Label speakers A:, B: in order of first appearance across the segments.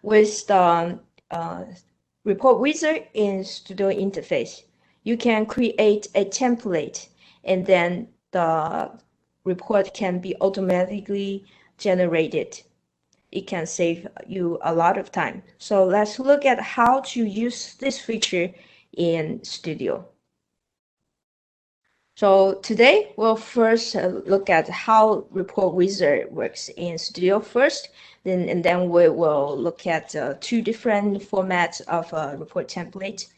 A: with the report wizard in Studio interface, you can create a template, and then the report can be automatically generated. It can save you a lot of time. So let's look at how to use this feature in Studio. So today we'll first look at how Report Wizard works in Studio first, and then we will look at two different formats of report template,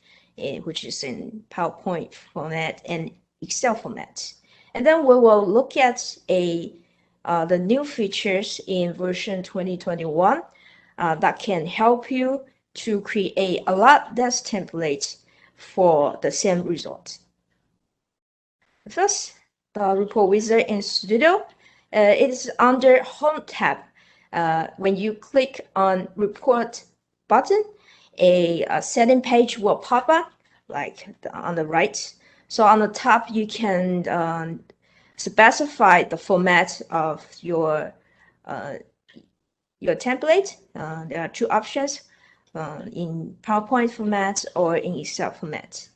A: which is in PowerPoint format and Excel format. And then we will look at the new features in version 2021 that can help you to create a lot less templates for the same result. First, the report wizard in Studio. It is under Home tab. When you click on Report button, a setting page will pop up, like on the right. So on the top, you can specify the format of your template. There are two options, in PowerPoint format or in Excel format,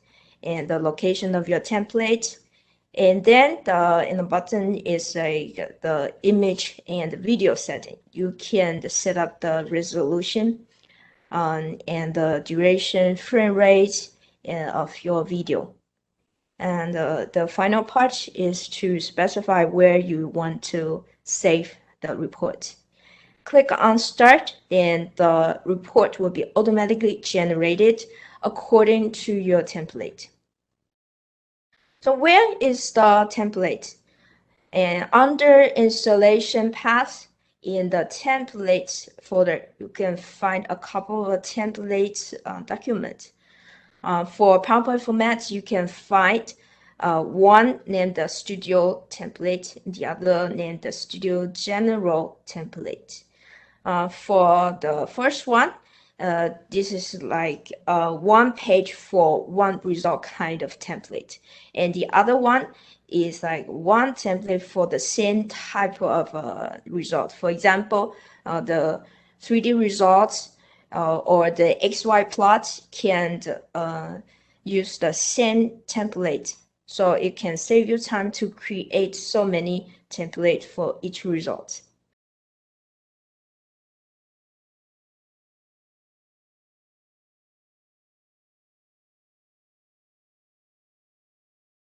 A: and the location of your template. And then in the button is the image and video setting. You can set up the resolution and the duration, frame rate of your video. And the final part is to specify where you want to save the report. Click on Start, and the report will be automatically generated according to your template. So where is the template? And under installation path in the templates folder, you can find a couple of templates documents. For PowerPoint formats, you can find one named the Studio template, the other named the Studio General template. For the first one, this is like one page for one result kind of template, and the other one is like one template for the same type of result. For example, the 3D results or the XY plot can use the same template, so it can save you time to create so many templates for each result.